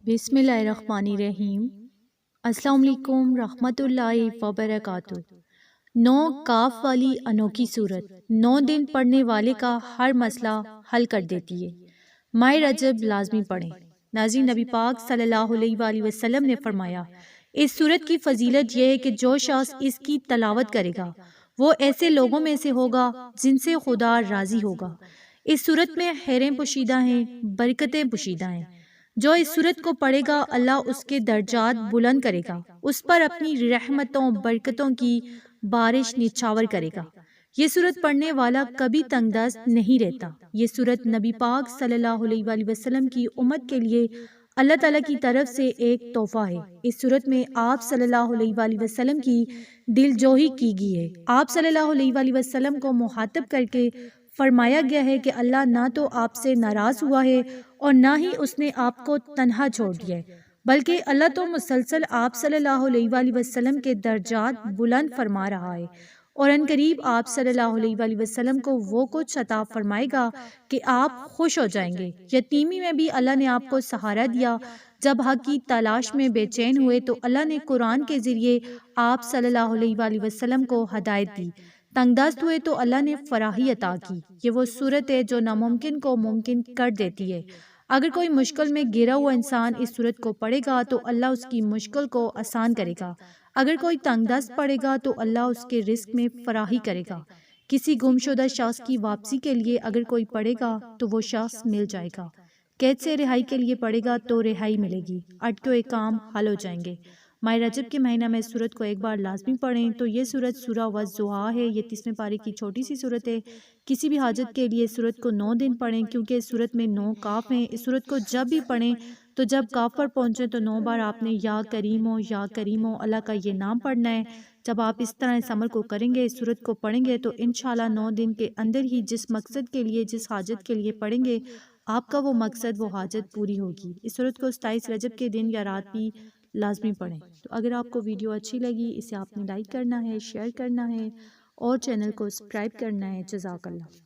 بسم اللہ الرحمن الرحیم۔ السلام علیکم رحمۃ اللہ وبرکاتہ۔ 9 کاف والی انوکھی صورت 9 دن پڑھنے والے کا ہر مسئلہ حل کر دیتی ہے۔ ماہ رجب لازمی پڑھیں۔ ناظرین، نبی پاک صلی اللہ علیہ وآلہ وسلم نے فرمایا، اس صورت کی فضیلت یہ ہے کہ جو شخص اس کی تلاوت کرے گا وہ ایسے لوگوں میں سے ہوگا جن سے خدا راضی ہوگا۔ اس صورت میں خیریں پوشیدہ ہیں، برکتیں پوشیدہ ہیں۔ جو اس صورت کو پڑھے گا اللہ اس کے درجات بلند کرے گا، اس پر اپنی رحمتوں برکتوں کی بارش نچھاور کرے گا۔ یہ صورت پڑھنے والا کبھی تنگ دست نہیں رہتا۔ یہ صورت نبی پاک صلی اللہ علیہ وآلہ وسلم کی امت کے لیے اللہ تعالیٰ کی طرف سے ایک تحفہ ہے۔ اس صورت میں آپ صلی اللہ علیہ وآلہ وسلم کی دل جوئی کی گئی ہے۔ آپ صلی اللہ علیہ وآلہ وسلم کو مخاطب کر کے فرمایا گیا ہے کہ اللہ نہ تو آپ سے ناراض ہوا ہے اور نہ ہی اس نے آپ کو تنہا چھوڑ دیا ہے، بلکہ اللہ تو مسلسل آپ صلی اللہ علیہ وآلہ وسلم کے درجات بلند فرما رہا ہے، اور ان قریب آپ صلی اللہ علیہ وآلہ وسلم کو وہ کچھ عطا فرمائے گا کہ آپ خوش ہو جائیں گے۔ یتیمی میں بھی اللہ نے آپ کو سہارا دیا۔ جب حق کی تلاش میں بے چین ہوئے تو اللہ نے قرآن کے ذریعے آپ صلی اللہ علیہ وآلہ وسلم کو ہدایت دی۔ تنگ دست ہوئے تو اللہ نے فراخی عطا کی۔ یہ وہ صورت ہے جو ناممکن کو ممکن کر دیتی ہے۔ اگر کوئی مشکل میں گھرا ہوا انسان اس صورت کو پڑھے گا تو اللہ اس کی مشکل کو آسان کرے گا۔ اگر کوئی تنگ دست پڑھے گا تو اللہ اس کے رزق میں فراخی کرے گا۔ کسی گمشدہ شخص کی واپسی کے لیے اگر کوئی پڑھے گا تو وہ شخص مل جائے گا۔ قید سے رہائی کے لیے پڑھے گا تو رہائی ملے گی۔ اٹکے ہوئے کام حل ہو جائیں گے۔ ماہ رجب کے مہینہ میں سورت کو ایک بار لازمی پڑھیں۔ تو یہ سورت سورہ والضحیٰ ہے۔ یہ 30ویں پارے کی چھوٹی سی سورت ہے۔ کسی بھی حاجت کے لیے سورت کو 9 دن پڑھیں، کیونکہ اس سورت میں 9 کاف ہیں۔ اس سورت کو جب بھی پڑھیں تو جب کاف پر پہنچے تو 9 بار آپ نے یا کریم ہو یا کریم ہو اللہ کا یہ نام پڑھنا ہے۔ جب آپ اس طرح اس عمل کو کریں گے، اس سورت کو پڑھیں گے تو انشاءاللہ 9 دن کے اندر ہی جس مقصد کے لیے، جس حاجت کے لیے پڑھیں گے، آپ کا وہ مقصد، وہ حاجت پوری ہوگی۔ اس سورت کو 27 رجب کے دن یا رات بھی لازمی پڑھیں۔ تو اگر آپ کو ویڈیو اچھی لگی، اسے آپ نے لائک کرنا ہے، شیئر کرنا ہے اور چینل کو سبسکرائب کرنا ہے۔ جزاک اللہ۔